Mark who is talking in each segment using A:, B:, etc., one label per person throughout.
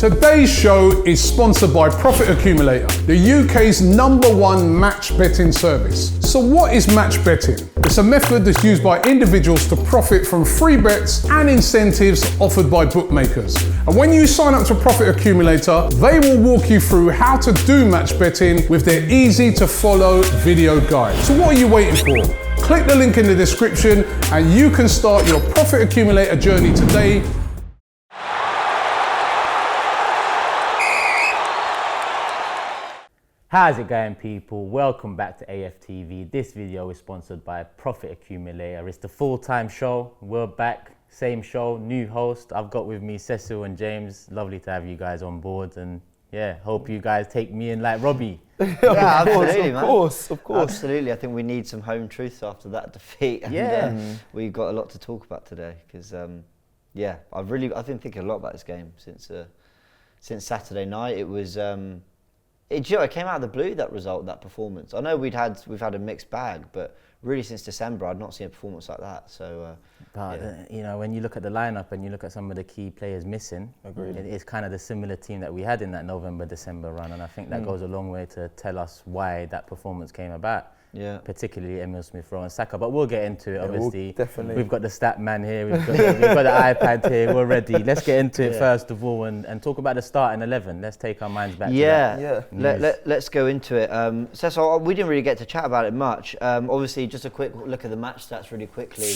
A: Today's show is sponsored by Profit Accumulator, the UK's #1 match betting service. So what is match betting? It's a method that's used by individuals to profit from free bets and incentives offered by bookmakers. And when you sign up to Profit Accumulator, they will walk you through how to do match betting with their easy to follow video guide. So what are you waiting for? Click the link in the description and you can start your Profit Accumulator journey today.
B: How's it going, people? Welcome back to AFTV. This video is sponsored by Profit Accumulator. It's the full-time show. We're back, same show, new host. I've got with me Cecil and James. Lovely to have you guys on board, and yeah, hope you guys take me in like Robbie.
C: Yeah, absolutely,
D: of course.
C: Absolutely. I think we need some home truths after that defeat. And, we've got a lot to talk about today because, yeah, I've been thinking a lot about this game since Saturday night. It was. It came out of the blue, that result, that performance. I know we've had a mixed bag, but really since December I'd not seen a performance like that. So,
B: you know, when you look at the lineup and you look at some of the key players missing, it's kind of the similar team that we had in that November-December run, and I think that goes a long way to tell us why that performance came about. Yeah, particularly Emile Smith-Rowe and Saka, but we'll get into it. Obviously, we've got the stat man here, we've got the iPad here, we're ready. Let's get into it first of all and talk about the starting 11. Let's take our minds back to that.
C: Let's go into it. So we didn't really get to chat about it much. Obviously, just a quick look at the match stats really quickly.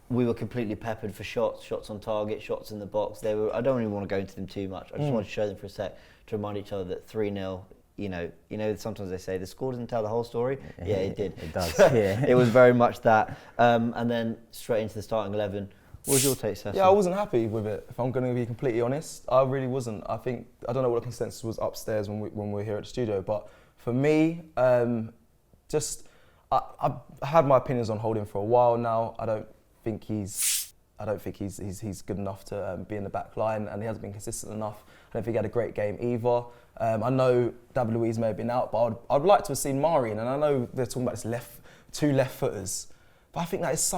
C: We were completely peppered for shots on target, shots in the box. I don't really want to go into them too much. I just want to show them for a sec to remind each other that 3-0. You know, sometimes they say the score doesn't tell the whole story. Yeah, it did.
B: It does. Yeah.
C: It was very much that. And then straight into the starting 11. What was your take, Cecil?
D: Yeah, I wasn't happy with it, if I'm going to be completely honest. I really wasn't. I don't know what the consensus was upstairs when we were here at the studio, but for me, I've had my opinions on Holding for a while now. I don't think he's good enough to be in the back line, and he hasn't been consistent enough. I don't think he had a great game either. I know David Luiz may have been out, but I'd like to have seen Marian, and I know they're talking about this two left footers, but I think that is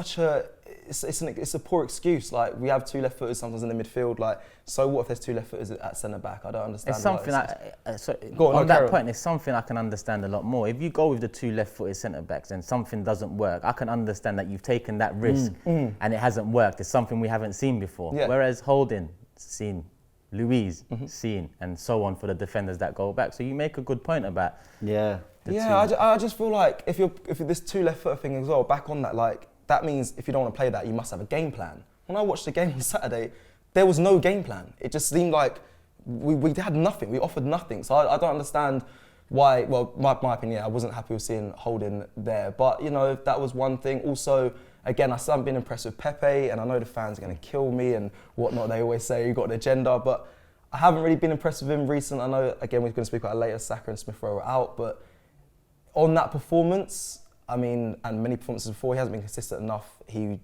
D: it's a poor excuse. Like, we have two left footers sometimes in the midfield. Like, so what if there's two left footers at centre back? I don't understand.
B: It's something on that point. It's something I can understand a lot more. If you go with the two left-footed centre backs and something doesn't work, I can understand that you've taken that risk and it hasn't worked. It's something we haven't seen before. Yeah. Whereas Holding, seen. Luiz, seen, and so on for the defenders that go back. So you make a good point about
D: I just feel like if you're this two left footer thing as well, back on that, like, that means if you don't want to play that, you must have a game plan. When I watched the game on Saturday, there was no game plan. It just seemed like we had nothing. We offered nothing. So I don't understand why. Well, my opinion, I wasn't happy with seeing Holding there. But, you know, that was one thing. Also, again, I still haven't been impressed with Pepe, and I know the fans are going to kill me and whatnot. They always say you've got an agenda, but I haven't really been impressed with him recently. I know, again, we're going to speak about it later, Saka and Smith-Rowe are out, but on that performance, I mean, and many performances before, he hasn't been consistent enough. He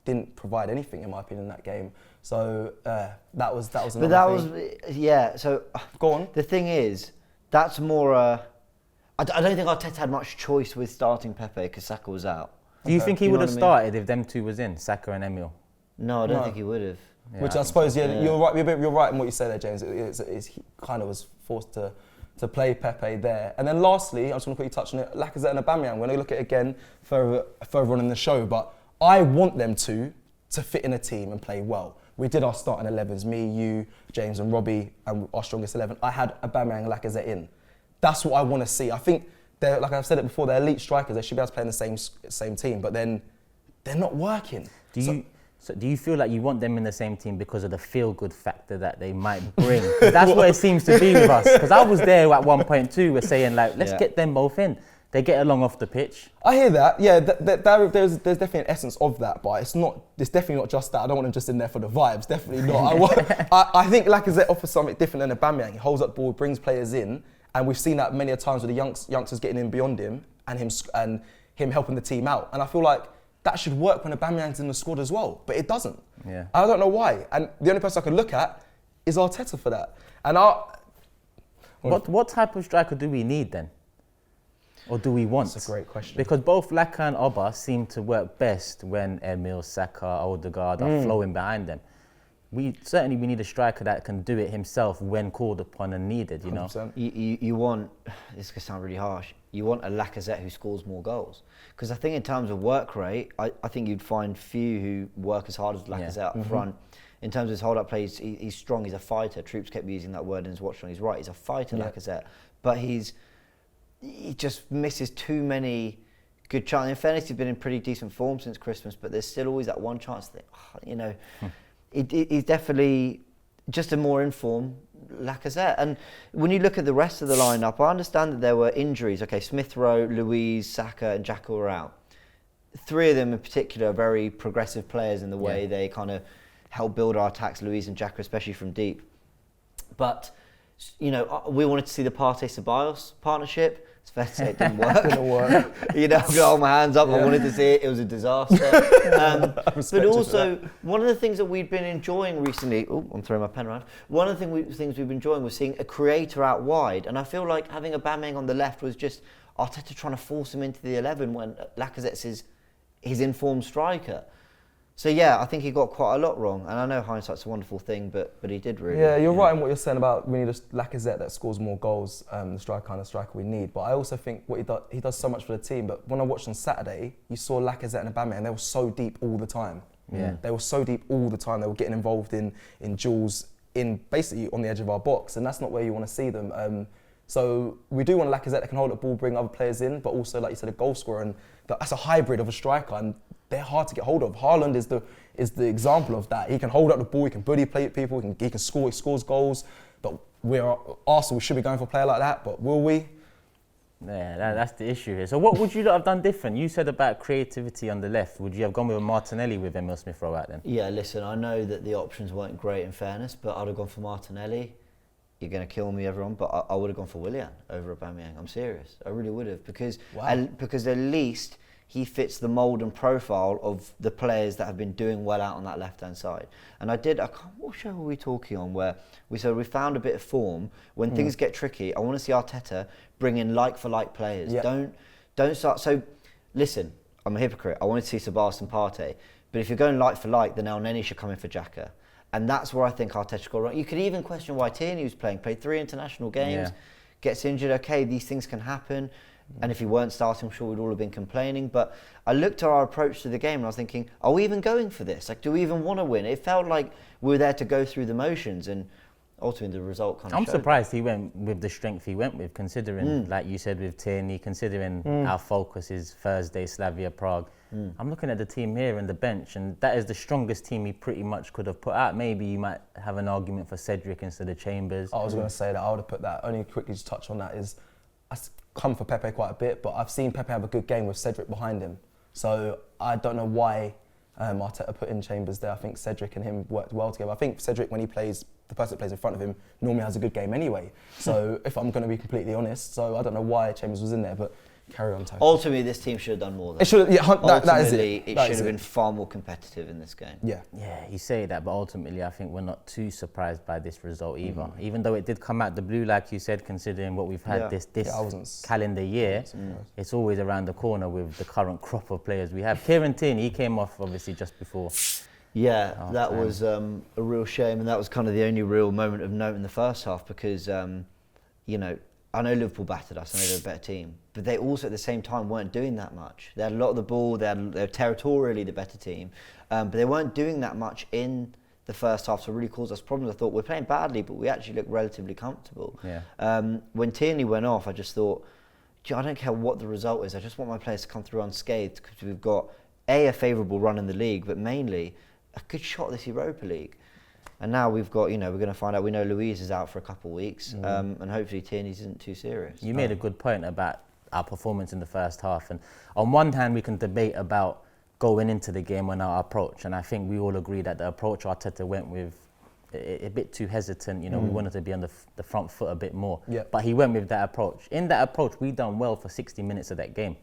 D: didn't provide anything, in my opinion, in that game. So that was another thing. But that was,
C: so
D: go on.
C: The thing is, that's more, I don't think Arteta had much choice with starting Pepe because Saka was out.
B: Do you think he would have started if them two was in, Saka and Emile?
C: No, I don't think he would have.
D: Yeah, which I suppose, you're right. You're right in what you say there, James. He kind of was forced to play Pepe there. And then lastly, I just want to quickly touch on it, Lacazette and Aubameyang. We're going to look at it again further on in the show, but I want them to fit in a team and play well. We did our starting 11s, me, you, James and Robbie, and our strongest 11. I had Aubameyang and Lacazette in. That's what I want to see. I think they're, like I've said it before, they're elite strikers. They should be able to play in the same team, but then they're not working.
B: So do you feel like you want them in the same team because of the feel-good factor that they might bring? That's what it seems to be with us. Because I was there at one point too, we're saying like, let's get them both in. They get along off the pitch.
D: I hear that. Yeah, there's definitely an essence of that, but it's definitely not just that. I don't want them just in there for the vibes. Definitely not. I think Lacazette offers something different than Aubameyang. He holds up the ball, brings players in, and we've seen that many a times with the youngsters getting in beyond him and him helping the team out. And I feel like that should work when Aubameyang's in the squad as well, but it doesn't. Yeah. I don't know why. And the only person I can look at is Arteta for that. And
B: what type of striker do we need then? Or do we want?
D: That's a great question.
B: Because both Laka and Oba seem to work best when Emile, Saka, Odegaard are flowing behind them. we need a striker that can do it himself when called upon and needed, you know.
D: 100%.
C: You want, this could sound really harsh, you want a Lacazette who scores more goals. Because I think in terms of work rate, I think you'd find few who work as hard as Lacazette up front. In terms of his hold-up play, he's strong, he's a fighter. Troops kept using that word in his watch, and he's right, he's a fighter, Lacazette. But he just misses too many good chances. In fairness, he's been in pretty decent form since Christmas, but there's still always that one chance that, you know, he's definitely just a more informed Lacazette. And when you look at the rest of the lineup, I understand that there were injuries. Okay, Smith Rowe, Louise, Saka and Xhaka were out. 3 of them in particular are very progressive players in the way they kind of help build our attacks, Louise and Xhaka, especially from deep. But, you know, we wanted to see the Partey-Ceballos partnership. It's fair to say it didn't work. You know, I'm going to hold my hands up. I wanted to see it. It was a disaster. But also, one of the things that we'd been enjoying recently, I'm throwing my pen around. One of the things we've been enjoying was seeing a creator out wide. And I feel like having Aubameyang on the left was just Arteta trying to force him into the 11 when Lacazette's his informed striker. So yeah, I think he got quite a lot wrong, and I know hindsight's a wonderful thing, but he did really.
D: Yeah, you're right in what you're saying about we need a Lacazette that scores more goals, the kind of striker we need. But I also think what he does so much for the team. But when I watched on Saturday, you saw Lacazette and Aubameyang, and they were so deep all the time.
B: Yeah,
D: they were so deep all the time. They were getting involved in duels in basically on the edge of our box, and that's not where you want to see them. So we do want a Lacazette that can hold the ball, bring other players in, but also, like you said, a goal scorer, and that's a hybrid of a striker, and they're hard to get hold of. Haaland is the example of that. He can hold up the ball, he can bully people, he can score, he scores goals. But Arsenal, we should be going for a player like that, but will we?
B: Yeah, that's the issue here. So what would you have done different? You said about creativity on the left. Would you have gone with Martinelli with Emile Smith Rowe out then?
C: Yeah, listen, I know that the options weren't great in fairness, but I'd have gone for Martinelli. You're going to kill me, everyone, but I would have gone for Willian over Aubameyang. I'm serious. I really would have, because at least he fits the mould and profile of the players that have been doing well out on that left-hand side. And what show were we talking on where we said we found a bit of form. When things get tricky, I want to see Arteta bring in like-for-like players.
D: Yeah.
C: Don't start... So, listen, I'm a hypocrite. I wanted to see Sebastian Partey. But if you're going like-for-like, then El Neni should come in for Xhaka. And that's where I think Arteta got wrong. You could even question why Tierney was played 3 international games, gets injured. Okay, these things can happen. And if he weren't starting, I'm sure we'd all have been complaining. But I looked at our approach to the game and I was thinking, are we even going for this? Like, do we even want to win? It felt like we were there to go through the motions, and ultimately the result kind of showed.
B: I'm surprised he went with the strength he went with, considering, like you said, with Tierney, considering our focus is Thursday, Slavia Prague. I'm looking at the team here and the bench, and that is the strongest team he pretty much could have put out. Maybe you might have an argument for Cedric instead of Chambers.
D: I was going to say that I would have put that. Only quickly just touch on that is, I come for Pepe quite a bit, but I've seen Pepe have a good game with Cedric behind him. So I don't know why Arteta put in Chambers there. I think Cedric and him worked well together. I think Cedric, when he plays, the person that plays in front of him normally has a good game anyway. So if I'm going to be completely honest, so I don't know why Chambers was in there, but carry on, Tony.
C: Ultimately, this team should have done more.
D: It should, that is it.
C: It should have been far more competitive in this game.
D: Yeah,
B: you say that, but ultimately, I think we're not too surprised by this result either. Even though it did come out the blue, like you said, considering what we've had this calendar year, it's always around the corner with the current crop of players we have. Kieran Tierney, he came off obviously just before.
C: Yeah, that was a real shame, and that was kind of the only real moment of note in the first half because, you know, I know Liverpool battered us, I know they're a better team, but they also at the same time weren't doing that much. They had a lot of the ball, they're territorially the better team, but they weren't doing that much in the first half to really cause us problems. I thought we're playing badly, but we actually looked relatively comfortable. When Tierney went off, I just thought, I don't care what the result is, I just want my players to come through unscathed because we've got a favourable run in the league, but mainly a good shot this Europa League. And now we've got, you know, we're going to find out, we know Louise is out for a couple of weeks, and hopefully Tierney's isn't too serious.
B: You made a good point about our performance in the first half. And on one hand, we can debate about going into the game on our approach. And I think we all agree that the approach Arteta went with, a bit too hesitant. You know, we wanted to be on the front foot a bit more. But he went with that approach. In that approach, we done well for 60 minutes of that game.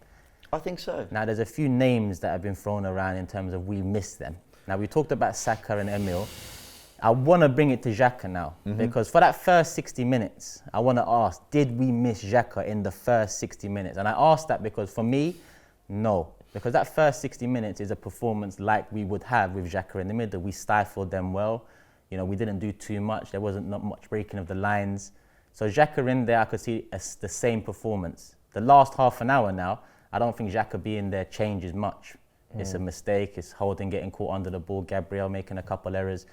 C: I think so.
B: Now, there's a few names that have been thrown around in terms of we missed them. Now, we talked about Saka and Emile. I want to bring it to Xhaka now, because for that first 60 minutes, I want to ask, did we miss Xhaka in the first 60 minutes? And I ask that because for me, no. Because that first 60 minutes is a performance like we would have with Xhaka in the middle. We stifled them well. You know, we didn't do too much. There wasn't not much breaking of the lines. So Xhaka in there, I could see the same performance. The last half an hour now, I don't think Xhaka being there changes much. It's a mistake. It's Holding getting caught under the ball. Gabriel making a couple errors.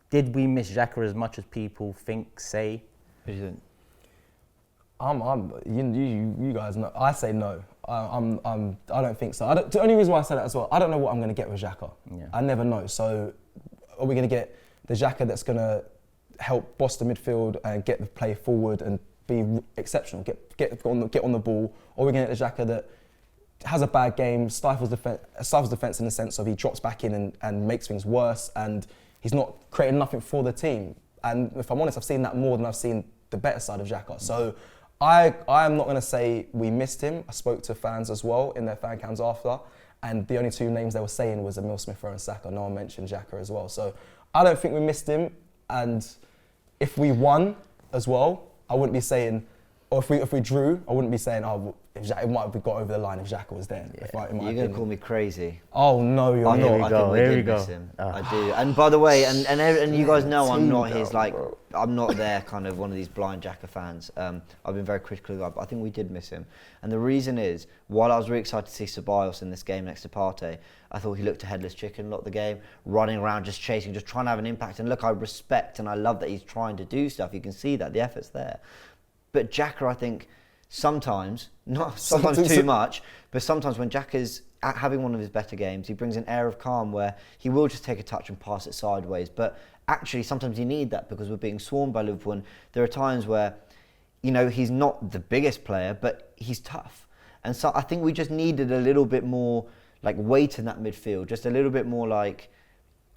B: Did we miss Xhaka as much as people say?
C: What do you think?
D: You guys know. I say no. I don't think so. The only reason why I say that as well, I don't know what I'm going to get with Xhaka.
B: Yeah.
D: I never know. So, are we going to get the Xhaka that's going to help boss the midfield and get the play forward and be exceptional, get on the ball, or are we going to get the Xhaka that has a bad game, stifles defence in the sense of he drops back in and makes things worse, and he's not creating nothing for the team. And if I'm honest, I've seen that more than I've seen the better side of Xhaka. So I'm not going to say we missed him. I spoke to fans as well in their fan cams after, and the only two names they were saying was Emile Smith-Rowe and Saka. No one mentioned Xhaka as well. So I don't think we missed him, and if we won as well, I wouldn't be saying, or if we drew, I wouldn't be saying, oh, if Xhaka, it might have got over the line if Xhaka was there.
B: Yeah.
C: You're going to call me crazy.
D: Oh no, you're not.
C: I think we did miss him. I do. And by the way, and you guys know I'm not his I'm not their kind of one of these blind Xhaka fans. I've been very critical of that, but I think we did miss him. And the reason is, while I was really excited to see Ceballos in this game next to Partey, I thought he looked a headless chicken a lot of the game, running around, just chasing, just trying to have an impact. And look, I respect and I love that he's trying to do stuff. You can see that the effort's there. But Xhaka, I think, sometimes too much, but sometimes when Xhaka's having one of his better games, he brings an air of calm where he will just take a touch and pass it sideways. But actually, sometimes you need that because we're being swarmed by Liverpool. And there are times where, you know, he's not the biggest player, but he's tough. And so I think we just needed a little bit more like weight in that midfield, just a little bit more like,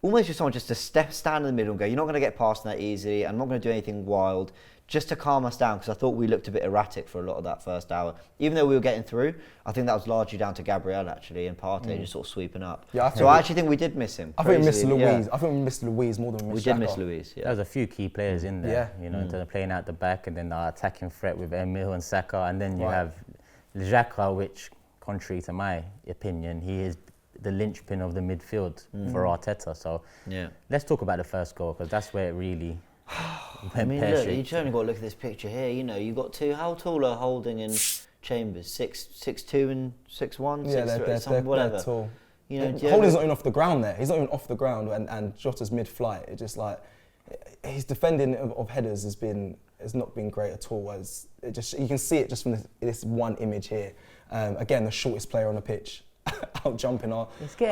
C: almost just someone just to stand in the middle and go, you're not going to get past that easily, I'm not going to do anything wild, just to calm us down, because I thought we looked a bit erratic for a lot of that first hour. Even though we were getting through, I think that was largely down to Gabriel actually, and Partey just sort of sweeping up. Yeah, I actually think we did miss him.
D: I think we missed Luiz. Yeah. I think we missed Luiz more than we missed Xhaka.
C: We did miss Luiz, yeah.
B: There was a few key players in there, you know, in terms of playing out the back, and then our attacking threat with Emile and Saka, and then you have Xhaka, which, contrary to my opinion, he is the linchpin of the midfield for Arteta. So let's talk about the first goal, because that's where it really
C: I mean, look, you've only got to look at this picture here. You know, you've got two. How tall are Holding and Chambers? 6'2" and 6'1",
D: yeah, they're tall.
C: You know,
D: Holding's not even off the ground there. He's not even off the ground, and Jota's mid-flight. It just like his defending of headers has not been great at all. As you can see it just from this one image here. Again, the shortest player on the pitch. Out jumping our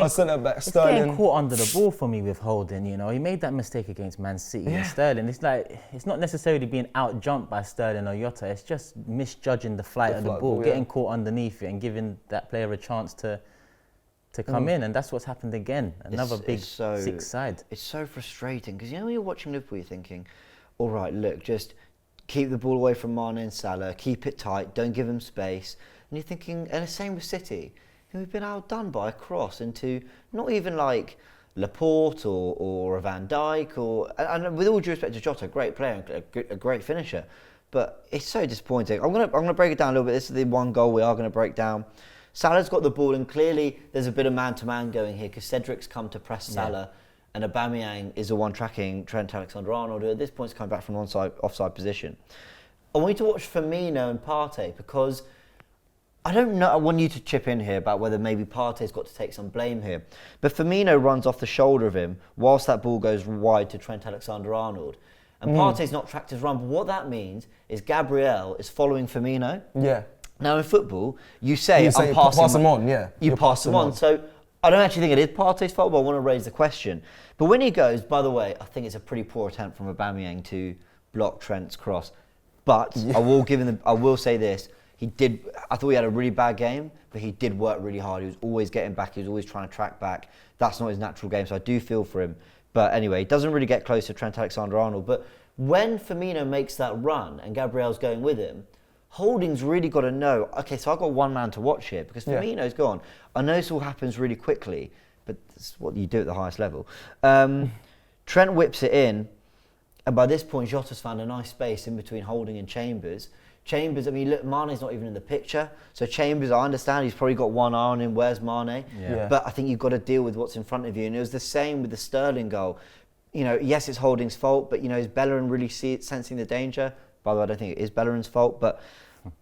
D: centre back Sterling.
B: It's getting caught under the ball for me with Holding. You know, he made that mistake against Man City and Sterling. It's like, it's not necessarily being out jumped by Sterling or Jota. It's just misjudging the flight of the ball, getting caught underneath it and giving that player a chance to come in, and that's what's happened again. Another big six side. It's
C: so frustrating because, you know, when you're watching Liverpool, you're thinking, all right, look, just keep the ball away from Mane and Salah, keep it tight, don't give them space. And you're thinking, and the same with City. We've been outdone by a cross into not even like Laporte or a Van Dijk, and with all due respect to Jota, great player and a great finisher, but it's so disappointing. I'm gonna break it down a little bit. This is the one goal we are going to break down. Salah's got the ball, and clearly there's a bit of man-to-man going here because Cedric's come to press Salah, and Aubameyang is the one tracking Trent Alexander-Arnold, who at this point is coming back from an offside position. I want you to watch Firmino and Partey, because I don't know, I want you to chip in here about whether maybe Partey's got to take some blame here. But Firmino runs off the shoulder of him whilst that ball goes wide to Trent Alexander-Arnold. And Partey's not tracked his run, but what that means is Gabriel is following Firmino. Yeah. Now in football, you say I'm passing
D: him on, yeah.
C: You pass him on. So I don't actually think it is Partey's fault, but I want to raise the question. But when he goes, by the way, I think it's a pretty poor attempt from Aubameyang to block Trent's cross. But I will say this. I thought he had a really bad game, but he did work really hard. He was always getting back. He was always trying to track back. That's not his natural game, so I do feel for him. But anyway, he doesn't really get close to Trent Alexander-Arnold. But when Firmino makes that run and Gabriel's going with him, Holding's really got to know, okay, so I've got one man to watch here because Firmino's gone. I know this all happens really quickly, but it's what you do at the highest level. Trent whips it in, and by this point, Jota's found a nice space in between Holding and Chambers. Chambers, I mean, look, Mane's not even in the picture. So Chambers, I understand, he's probably got one eye on him. Where's Mane? Yeah. But I think you've got to deal with what's in front of you. And it was the same with the Sterling goal. yes, it's Holding's fault, but is Bellerin really sensing the danger? By the way, I don't think it is Bellerin's fault, but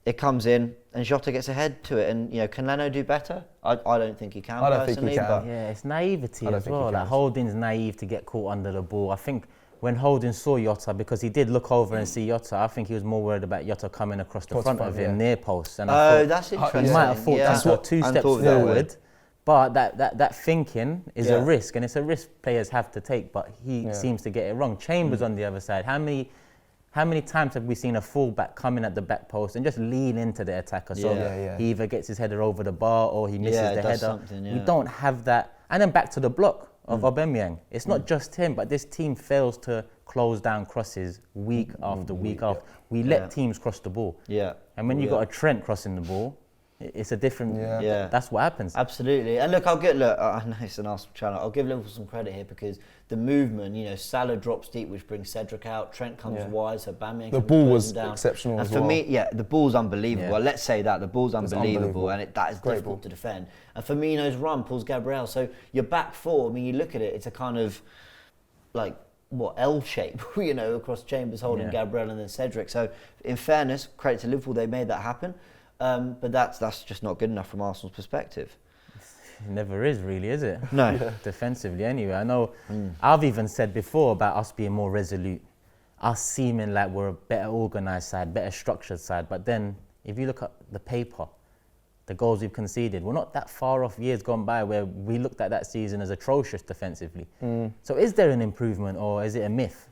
C: it comes in and Jota gets ahead to it. And can Leno do better? I don't think he can.
D: I don't think he can.
B: But yeah, it's naivety as well. Like Holding's naive to get caught under the ball. I think when Holding saw Jota, because he did look over and see Jota, I think he was more worried about Jota coming across the front of him near post. And
C: that's interesting.
B: He might have thought that's what 2 steps forward. But that thinking is a risk, and it's a risk players have to take. But he seems to get it wrong. Chambers on the other side. How many times have we seen a fullback come in at the back post and just lean into the attacker? So he either gets his header over the bar or he misses the header. We don't have that. And then back to the block of Aubameyang. It's not just him, but this team fails to close down crosses week after week after. We let teams cross the ball.
C: Yeah.
B: And when you've got a Trent crossing the ball, it's a different. That's what happens.
C: Absolutely. And look, I know it's an Arsenal channel. I'll give Liverpool some credit here because the movement, Salah drops deep, which brings Cedric out. Trent comes wide, so Aubameyang.
D: The ball was
C: down.
D: exceptional.
C: And
D: as
C: for
D: well.
C: me, the ball's unbelievable. Well, let's say that the ball's unbelievable, and that is
D: Great
C: difficult
D: ball
C: to defend. And Firmino's run pulls Gabriel. So your back four. You look at it, it's a kind of L shape, across Chambers, Holding, Gabriel, and then Cedric. So in fairness, credit to Liverpool, they made that happen. But that's just not good enough from Arsenal's perspective.
B: It never is really, is it?
C: No.
B: Defensively anyway. I know I've even said before about us being more resolute, us seeming like we're a better organised side, better structured side. But then if you look at the paper, the goals we've conceded, we're not that far off years gone by where we looked at that season as atrocious defensively. So is there an improvement or is it a myth?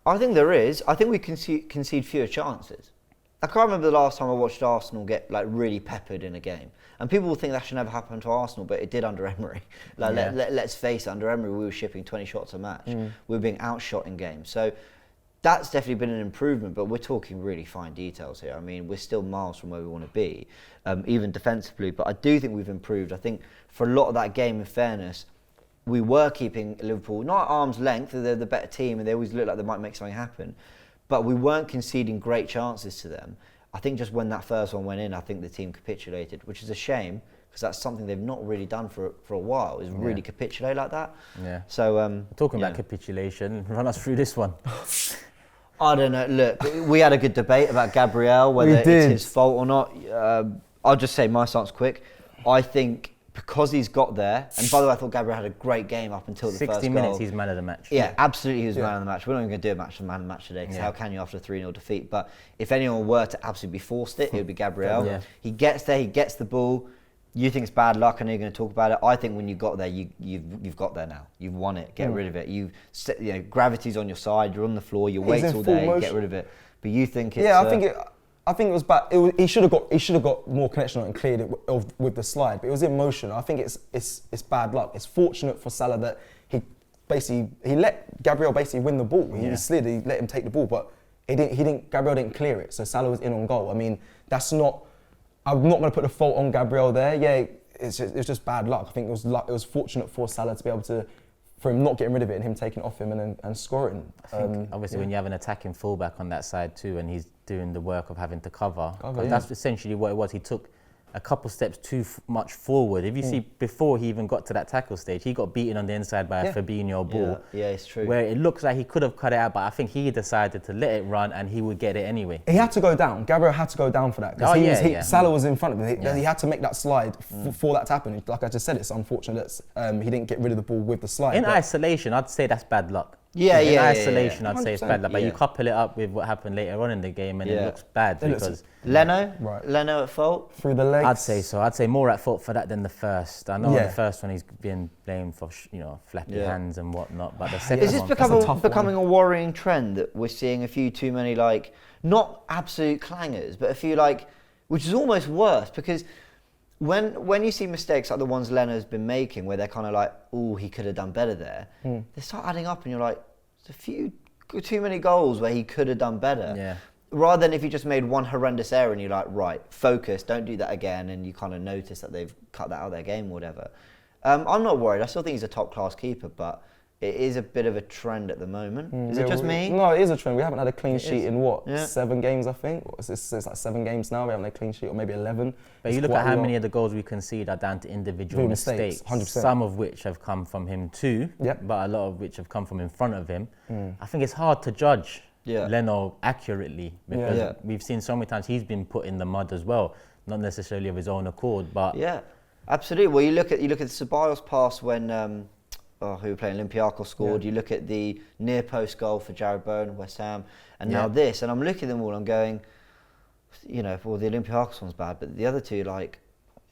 C: I think there is. I think we concede fewer chances. I can't remember the last time I watched Arsenal get really peppered in a game. And people will think that should never happen to Arsenal, but it did under Emery. Let's face it, under Emery we were shipping 20 shots a match. We were being outshot in games. So that's definitely been an improvement, but we're talking really fine details here. We're still miles from where we want to be, even defensively. But I do think we've improved. I think for a lot of that game, in fairness, we were keeping Liverpool not at arm's length. They're the better team and they always look like they might make something happen. But we weren't conceding great chances to them. I think just when that first one went in, I think the team capitulated, which is a shame because that's something they've not really done for a while, is really capitulate like that.
B: Yeah.
C: So
B: talking about capitulation, run us through this one.
C: I don't know. Look, we had a good debate about Gabriel, whether it's his fault or not. I'll just say my stance quick. I think because he's got there, and by the way, I thought Gabriel had a great game up until the first goal.
B: 60 minutes, he's man of the match.
C: Yeah, absolutely, he was man of the match. We're not even going to do a man of the match today, because how can you after a 3-0 defeat? But if anyone were to absolutely be forced it would be Gabriel. He gets there, he gets the ball. You think it's bad luck, I know you're going to talk about it. I think when you got there, you've got there now. You've won it. Get rid of it. Gravity's on your side. You're on the floor. You wait all day. Get rid of it. But you think it's...
D: I think it was bad. He should have got more connection on it and cleared it with the slide. But it was in motion. I think it's bad luck. It's fortunate for Salah that he let Gabriel basically win the ball. He slid. He let him take the ball, but Gabriel didn't clear it. So Salah was in on goal. That's not. I'm not going to put the fault on Gabriel there. Yeah, it's just bad luck. I think it was luck. It was fortunate for Salah to be able to, for him not getting rid of it and him taking it off him and scoring.
B: I think obviously when you have an attacking fullback on that side too, and he's doing the work of having to cover, that's essentially what it was. He took a couple steps too much forward. If you see, before he even got to that tackle stage, he got beaten on the inside by a Fabinho ball.
C: Yeah, it's true.
B: Where it looks like he could have cut it out, but I think he decided to let it run and he would get it anyway.
D: He had to go down. Gabriel had to go down for that. Salah was in front of him. He had to make that slide for that to happen. Like I just said, it's unfortunate that he didn't get rid of the ball with the slide.
B: In isolation, I'd say that's bad luck. In isolation, I'd say it's bad luck. But you couple it up with what happened later on in the game and it looks bad because...
C: Leno at fault?
D: Through the legs?
B: I'd say so. I'd say more at fault for that than the first. I know in the first one he's been blamed for, flappy hands and whatnot, but the second one...
C: Is this becoming a worrying trend that we're seeing a few too many, not absolute clangers, but a few, which is almost worse because... When you see mistakes like the ones Leno's been making, where they're kind of he could have done better there, they start adding up and you're like, there's a few too many goals where he could have done better.
B: Yeah.
C: Rather than if he just made one horrendous error and you're like, right, focus, don't do that again, and you kind of notice that they've cut that out of their game or whatever. I'm not worried. I still think he's a top-class keeper, but it is a bit of a trend at the moment. Is it just me?
D: No, it is a trend. We haven't had a clean sheet in what,
C: Yeah.
D: 7 games, I think? It's like 7 games now. We haven't had a clean sheet, or maybe 11.
B: But you look at how many of the goals we concede are down to individual mistakes,
D: 100%.
B: some of which have come from him too,
D: Yep.
B: but a lot of which have come from in front of him. I think it's hard to judge Leno accurately because we've seen so many times he's been put in the mud as well, not necessarily of his own accord, but
C: yeah, absolutely. Well, you look at the Ceballos pass when who were playing Olympiacos scored. You look at the near post goal for Jared Bowen, West Ham, and now this. And I'm looking at them all. I'm going, you know, well, the Olympiacos one's bad, but the other two, like,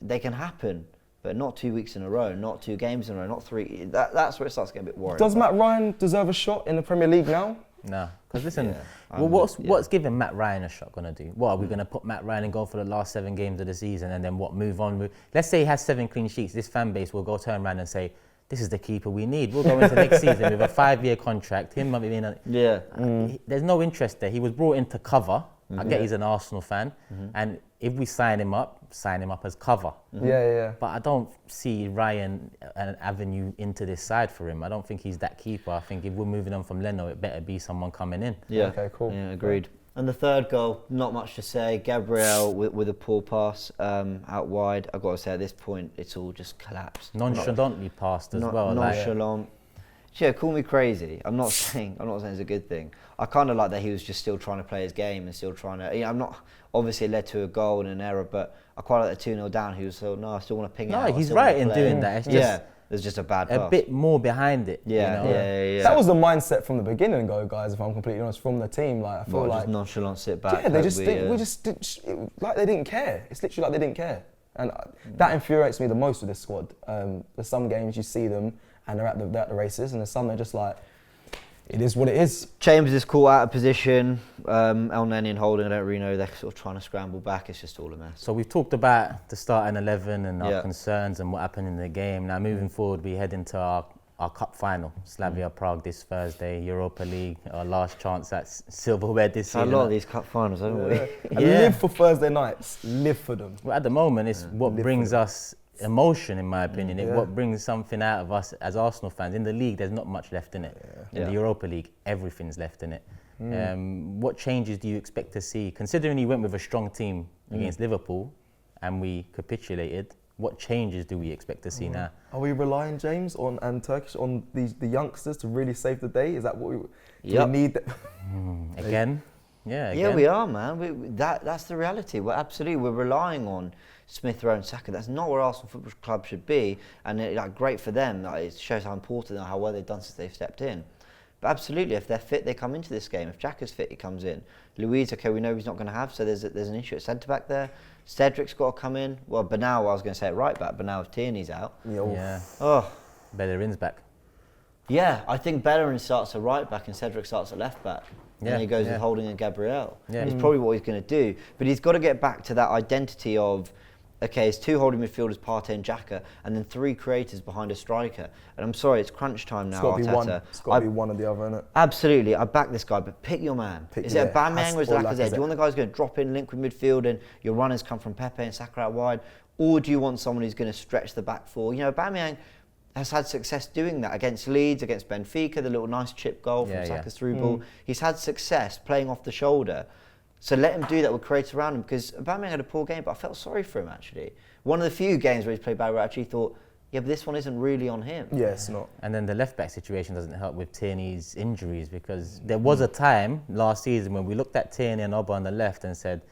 C: they can happen, but not 2 weeks in a row, not 2 games in a row, not 3. That's where it starts getting a bit worrying.
D: Does Matt Ryan deserve a shot in the Premier League now?
B: no. Because listen, what's giving Matt Ryan a shot going to do? What, are we going to put Matt Ryan in goal for the last 7 games of the season and then what, move on? Let's say he has 7 clean sheets. This fan base will go turn around and say, this is the keeper we need. We'll go into next season with a 5-year contract. Him being there's no interest there. He was brought in to cover. I get he's an Arsenal fan, and if we sign him up as cover. But I don't see Ryan an avenue into this side for him. I don't think he's that keeper. I think if we're moving on from Leno, it better be someone coming in.
C: Yeah.
D: Okay, cool.
C: Yeah, agreed. And the third goal, not much to say. Gabriel with a poor pass out wide. I've got to say, at this point, it's all just collapsed.
B: Nonchalantly passed as well.
C: Nonchalant. Yeah, call me crazy. I'm not saying it's a good thing. I kind of like that he was just still trying to play his game and still trying to. I'm not. Obviously, it led to a goal and an error, but I quite like the 2-0 down. He was so I still want to ping it out.
B: No, he's right in doing that. It's just
C: there's just a bad pass.
B: A bit more behind it.
C: Yeah.
D: That was the mindset from the beginning, guys. If I'm completely honest, from the team, like I feel like
C: just nonchalant sit back.
D: Yeah, they just like they didn't care. It's literally like they didn't care, and that infuriates me the most with this squad. There's some games you see them and they're at the races, and there's some they're just like, it is what it is.
C: Chambers is caught out of position. El Neni and Holding, I don't really know. They're sort of trying to scramble back. It's just all a mess.
B: So we've talked about the starting 11 and our concerns and what happened in the game. Now moving forward, we head into our cup final, Slavia Prague this Thursday, Europa League, our last chance at silverware this season.
C: A lot of these cup finals, haven't we?
D: And live for Thursday nights. Live for them.
B: Well, at the moment, it's what brings us emotion, in my opinion. It's what brings something out of us as Arsenal fans. In the league, there's not much left in it. In the Europa League, everything's left in it. What changes do you expect to see? Considering you went with a strong team against Liverpool and we capitulated, what changes do we expect to see now?
D: Are we relying, James, and Turkish on the youngsters to really save the day? Is that what we need?
B: Again?
C: Yeah, we are, man. That's the reality. We're relying on Smith Rowe and Saka. That's not where Arsenal Football Club should be, and great for them. It shows how important and how well they've done since they've stepped in. But absolutely, if they're fit, they come into this game. If Xhaka's fit, he comes in. Luiz, okay, we know he's not going to have, so there's an issue at centre back there. Cedric's got to come in. Well, Bernal, I was going to say it right back, but now if Tierney's out.
B: Bellerin's back.
C: Yeah, I think Bellerin starts at right back and Cedric starts at left back. And he goes with Holding and Gabriel. It's probably what he's going to do. But he's got to get back to that identity of, okay, it's 2 holding midfielders, Partey and Xhaka, and then 3 creators behind a striker. And I'm sorry, it's crunch time now, Arteta.
D: It's got to be one or the other, innit?
C: Absolutely, I back this guy, but pick your man. Is it Aubameyang or is it Lacazette? Do you want the guy who's going to drop in, link with midfield, and your runners come from Pepe and Saka out wide? Or do you want someone who's going to stretch the back four? You know, Aubameyang has had success doing that against Leeds, against Benfica, the little nice chip goal from Saka's through ball. He's had success playing off the shoulder. So let him do that with creators around him, because Aubameyang had a poor game, but I felt sorry for him, actually. One of the few games where he's played bad where I actually thought, but this one isn't really on him.
D: Yeah, it's not.
B: And then the left-back situation doesn't help with Tierney's injuries, because there was a time last season when we looked at Tierney and Oba on the left and said,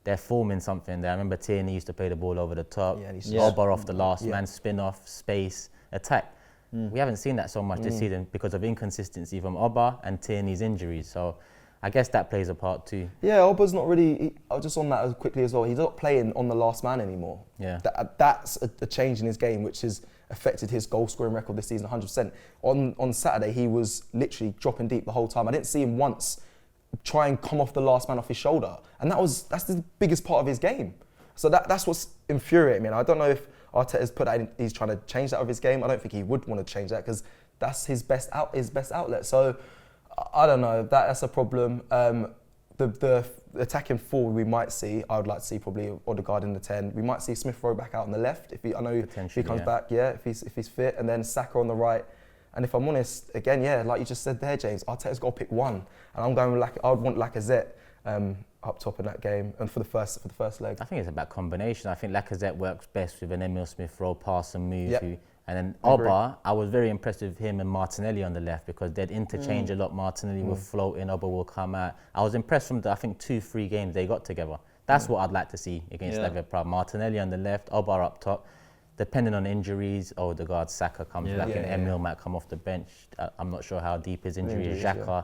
B: they're forming something there. I remember Tierney used to play the ball over the top, Oba off the last man, spin-off, space, attack. We haven't seen that so much this season because of inconsistency from Oba and Tierney's injuries. So I guess that plays a part too.
D: Yeah, Oba's not really, just on that as quickly as well, he's not playing on the last man anymore.
B: Yeah.
D: That's a change in his game, which has affected his goal scoring record this season 100%. On Saturday, he was literally dropping deep the whole time. I didn't see him once try and come off the last man off his shoulder. And that's the biggest part of his game. So that's what's infuriating me. And I don't know if Arteta's put that in, he's trying to change that of his game. I don't think he would want to change that because that's his best outlet. So I don't know, that's a problem. The attacking forward we might see, I would like to see probably Odegaard in the 10. We might see Smith Rowe back out on the left if he comes back, if he's fit, and then Saka on the right. And if I'm honest, again, like you just said there, James, Arteta's got to pick one, and I'm going with I would want Lacazette up top in that game, and for the first leg.
B: I think it's about combination. I think Lacazette works best with an Emile Smith role, pass and move.
D: Yep.
B: And then Oba, I was very impressed with him and Martinelli on the left because they'd interchange a lot. Martinelli will float in, Oba will come out. I was impressed from the, I think, 2-3 games they got together. That's what I'd like to see against Slavia Prague. Martinelli on the left, Oba up top. Depending on injuries, Odegaard, Saka comes back and Emile might come off the bench. I'm not sure how deep his injury is. Xhaka,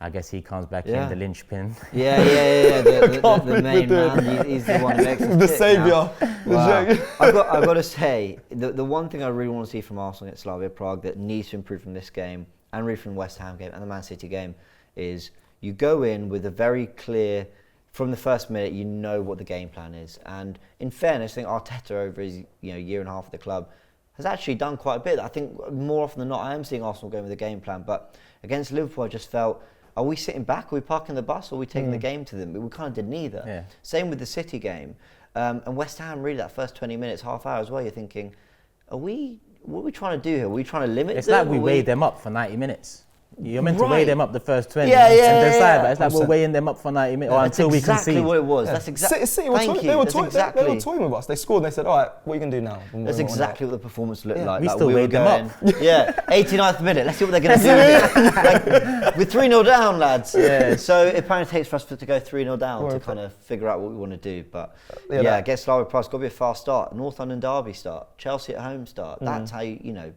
B: I guess he comes back in, the linchpin.
C: The main man, he's the one who makes us
D: the saviour.
C: Wow. I've got to say, the one thing I really want to see from Arsenal against Slavia Prague that needs to improve from this game, and really from the West Ham game and the Man City game, is you go in with a very clear, from the first minute, you know what the game plan is. And in fairness, I think Arteta over his year and a half at the club has actually done quite a bit. I think more often than not, I am seeing Arsenal going with a game plan. But against Liverpool, I just felt, are we sitting back? Are we parking the bus? Or are we taking the game to them? We kind of did neither.
B: Yeah.
C: Same with the City game. And West Ham, really, that first 20 minutes, half hour as well, you're thinking, what are we trying to do here? Are we trying to limit them?
B: It's like we weighed them up for 90 minutes. You're meant to weigh them up the first 20
C: and
B: decide, but it's like we're weighing them up for 90 minutes or until we concede.
C: That's exactly what it was. That's exactly.
D: They were toying with us. They scored and they said, all right, what are you going to do now?
C: That's exactly what the performance looked like.
B: We still weighed them up.
C: 89th minute. Let's see what they're going to do. We're 3-0 down, lads. Yeah. So it apparently takes for us to go 3-0 down to kind of figure out what we want to do. But against Slavia Prague, it's got to be a fast start. North London derby start. Chelsea at home start. That's how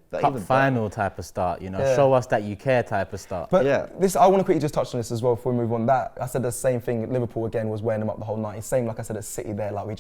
C: But
B: Cup final type of start, show us that you care type of start.
D: But this, I want to quickly just touch on this as well before we move on. That I said the same thing. Liverpool again was wearing them up the whole night. Same like I said at City there. Like we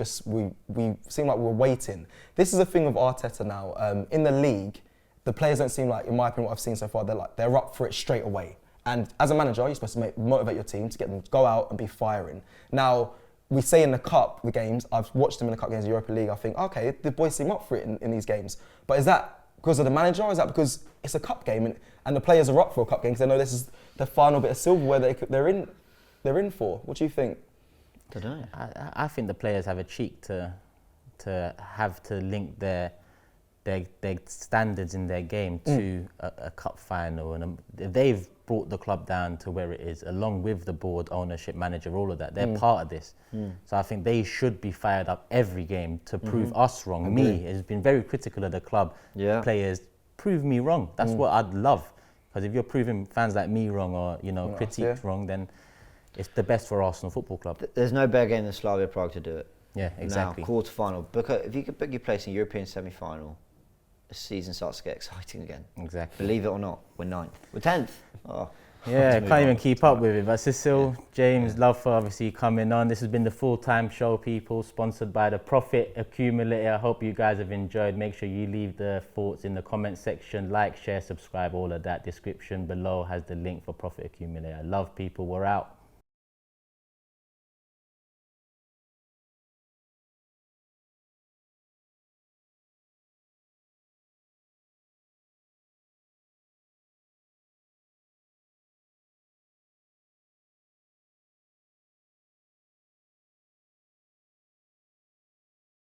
D: seem like we were waiting. This is a thing of Arteta now. In the league, the players don't seem like, in my opinion, what I've seen so far, they're up for it straight away. And as a manager, you're supposed to motivate your team to get them to go out and be firing. Now, we say in the games, I've watched them in the cup games, the Europa League. I think, okay, the boys seem up for it in these games. But is that because of the manager, or is that because it's a cup game and the players are up for a cup game because they know this is the final bit of silverware they're in for? What do you think?
C: I don't know.
B: I think the players have a cheek to have to link their standards in their game to a cup final, and they've brought the club down to where it is, along with the board, ownership, manager, all of that. They're part of this. So I think they should be fired up every game to prove us wrong. Me has been very critical of the club. Players, prove me wrong. That's what I'd love. Because if you're proving fans like me wrong or critiqued wrong, then it's the best for Arsenal Football Club.
C: There's no better game than Slavia Prague to do it.
B: Yeah, exactly.
C: Now, quarter-final. If you could book your place in European semi-final, the season starts to get exciting again.
B: Exactly.
C: Believe it or not, we're 9th. We're 10th. Oh.
B: Yeah, can't even keep up with it. But Cecil, James, love for obviously coming on. This has been the Full-Time Show, people, sponsored by the Profit Accumulator. I hope you guys have enjoyed. Make sure you leave the thoughts in the comment section. Like, share, subscribe, all of that. Description below has the link for Profit Accumulator. Love, people. We're out.